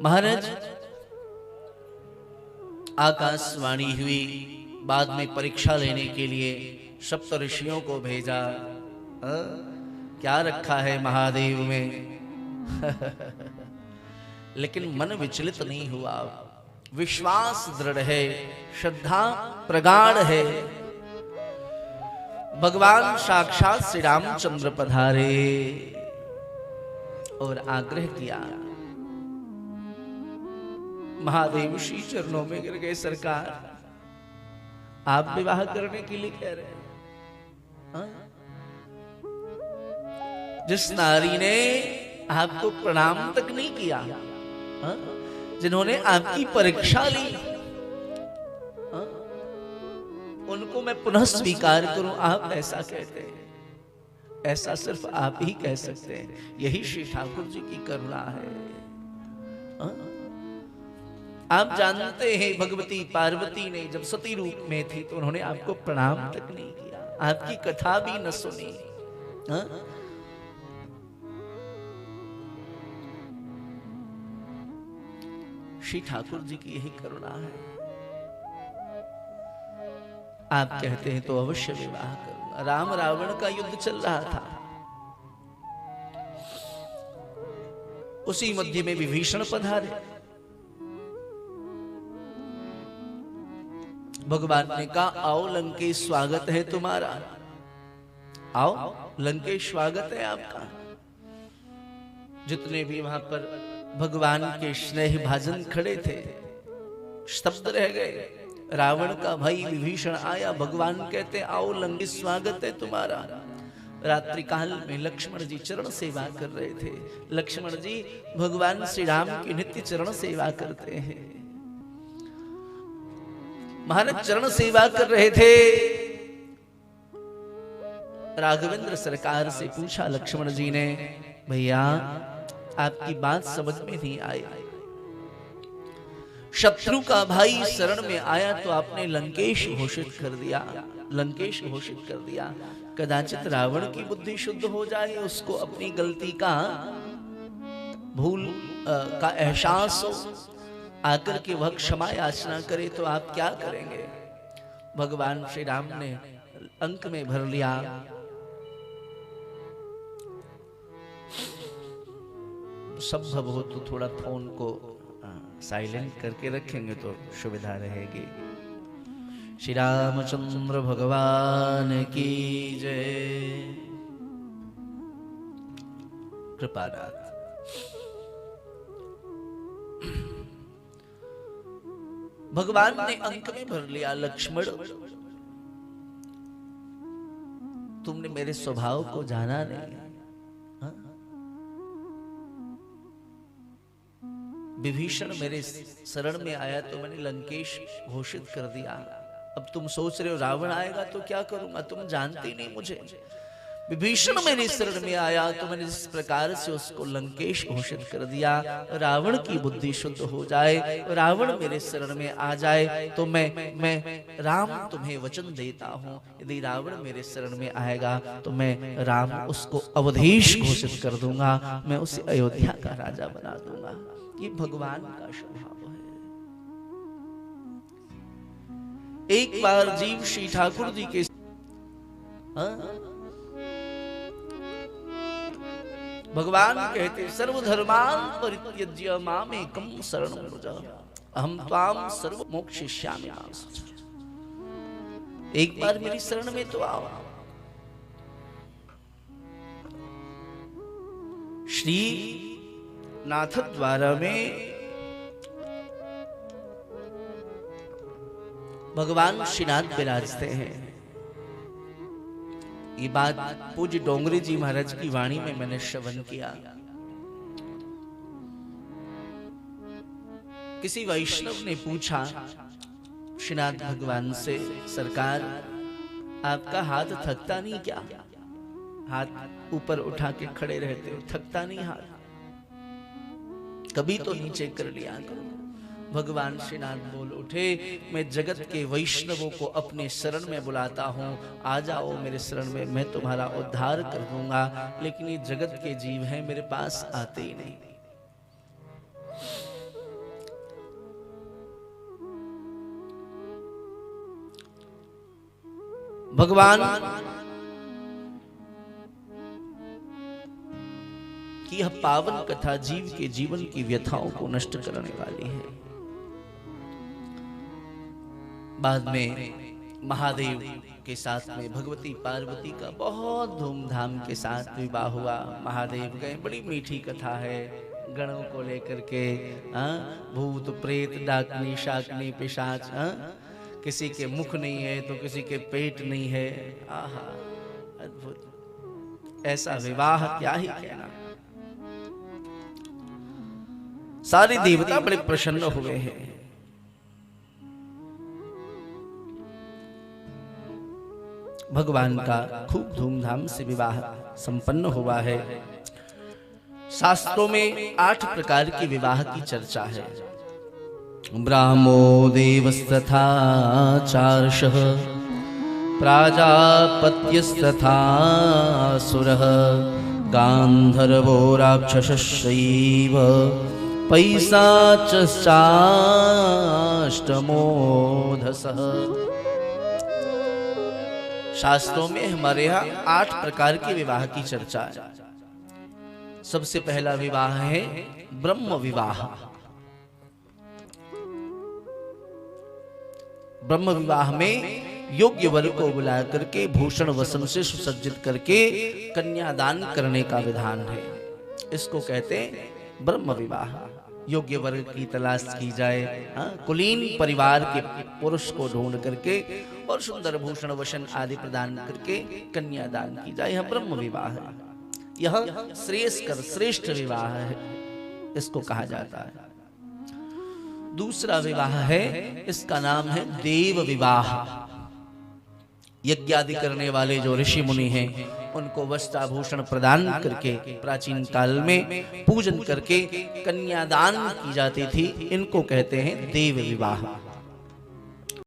महाराज आकाशवाणी हुई, बाद में परीक्षा लेने के लिए सप्त ऋषियों को भेजा। क्या रखा है महादेव में? लेकिन मन विचलित नहीं हुआ, विश्वास दृढ़ है, श्रद्धा प्रगाढ़ है। भगवान साक्षात श्री रामचंद्र पधारे और आग्रह किया। महादेव श्री चरणों में गिर गए, सरकार आप विवाह करने के लिए कह रहे हैं? जिस नारी ने आपको प्रणाम तक नहीं किया, जिन्होंने आपकी परीक्षा ली, उनको मैं पुनः स्वीकार करूं, आप ऐसा कहते हैं? ऐसा सिर्फ आप ही कह सकते हैं। यही श्री ठाकुर जी की करुणा है। आप जानते हैं भगवती पार्वती ने जब सती रूप में थी तो उन्होंने आपको प्रणाम तक नहीं किया, आपकी कथा भी न सुनी। श्री ठाकुर जी की यही करुणा है। आप कहते हैं तो अवश्य विवाह करूंगा। राम रावण का युद्ध चल रहा था, उसी मध्य में विभीषण पधारे। भगवान ने कहा, आओ लंकेश, स्वागत है तुम्हारा, आओ लंकेश, स्वागत है आपका। जितने भी वहां पर भगवान के स्नेह भाजन खड़े थे स्तब्ध रह गए। रावण का भाई विभीषण आया, भगवान कहते आओ लंकेश, स्वागत है तुम्हारा। रात्रि काल में लक्ष्मण जी चरण सेवा कर रहे थे। लक्ष्मण जी भगवान श्री राम की नित्य चरण सेवा करते हैं। महाराज चरण सेवा कर रहे थे। राघवेंद्र सरकार से पूछा लक्ष्मण जी ने, भैया आपकी बात समझ में नहीं आई। शत्रु का भाई शरण में आया तो आपने लंकेश घोषित कर दिया, लंकेश घोषित कर दिया। कदाचित रावण की बुद्धि शुद्ध हो जाए, उसको अपनी गलती का भूल का एहसास हो, आकर के वह क्षमा याचना करे तो आप क्या करेंगे? भगवान श्री राम ने अंक में भर लिया। संभव हो तो थोड़ा फोन को साइलेंट करके रखेंगे तो सुविधा रहेगी। श्री रामचंद्र भगवान की जय। कृपानाथ। भगवान ने अंक में भर लिया, लक्ष्मण तुमने मेरे स्वभाव को जाना नहीं। विभीषण मेरे शरण में आया तो मैंने लंकेश घोषित कर दिया। अब तुम सोच रहे हो रावण आएगा तो क्या करूंगा? तुम जानते नहीं मुझे। विभीषण मेरे शरण में आया तो मैंने जिस प्रकार से उसको लंकेश घोषित कर दिया। रावण की बुद्धि शुद्ध हो जाए, रावण मेरे शरण में आ जाए तो मैं राम तुम्हें वचन देता हूं, यदि रावण मेरे शरण में आएगा तो मैं राम उसको अवधेश घोषित कर दूंगा, मैं उसे अयोध्या का राजा बना दूंगा। ये भगवान का स्वभाव है। एक बार जीव श्री ठाकुर जी के भगवान कहते सर्वधर्मान् परित्यज्य मामेकं शरणं व्रज अहं त्वां सर्वमोक्षयिष्यामि। एक बार मेरी शरण में तो आओ। श्री नाथ द्वारा में भगवान श्रीनाथ विराजते हैं। ये बात पूज्य डोंगरी जी महाराज की वाणी में मैंने श्रवण किया। किसी वैष्णव ने पूछा श्रीनाथ भगवान से, सरकार आपका हाथ थकता नहीं क्या? हाथ ऊपर उठा के खड़े रहते हो, थकता नहीं हाथ? कभी तो नीचे कर लिया करो। भगवान श्रीनाथ बोल उठे, मैं जगत के वैष्णवों को अपने शरण में बुलाता हूँ, आ जाओ मेरे शरण में, मैं तुम्हारा उद्धार कर दूंगा। लेकिन ये जगत के जीव हैं, मेरे पास आते ही नहीं। भगवान की यह पावन कथा जीव के जीवन की व्यथाओं को नष्ट करने वाली है। बाद में महादेव के साथ में भगवती पार्वती का बहुत धूमधाम के साथ विवाह हुआ। महादेव गए, बड़ी मीठी कथा है, गणों को लेकर के, भूत प्रेत डाकनी शाकनी पिशाच, किसी के मुख नहीं है तो किसी के पेट नहीं है। आहा, अद्भुत, ऐसा विवाह क्या ही कहना। सारे देवता बड़े प्रसन्न हुए हैं। भगवान का खूब धूमधाम से विवाह संपन्न हुआ है। शास्त्रों में 8 प्रकार की विवाह की चर्चा है। ब्राह्मो देवस्तथा चार्षः प्राजापत्यस्तथा सुरः गान्धर्वो राक्षसश्चैव पैशाचश्चाष्टमोधसः। शास्त्रों में हमारे यहाँ 8 प्रकार के विवाह की चर्चा है। सबसे पहला विवाह है ब्रह्म विवाह। ब्रह्म विवाह में योग्य वर को बुला करके भूषण वसन से सुसज्जित करके कन्यादान करने का विधान है। इसको कहते हैं ब्रह्म विवाह। योग्य वर्ग की तलाश की जाए, कुलीन परिवार के पुरुष को ढूंढ करके और सुंदर भूषण वसन आदि प्रदान करके कन्यादान की जाए, यह ब्रह्म विवाह है। यह श्रेयस्कर श्रेष्ठ विवाह है, इसको कहा जाता है। दूसरा विवाह है, इसका नाम है देव विवाह। यज्ञ आदि करने वाले जो ऋषि मुनि हैं उनको वस्त्राभूषण प्रदान करके प्राचीन काल में पूजन करके कन्यादान की जाती थी। इनको कहते हैं देव विवाह।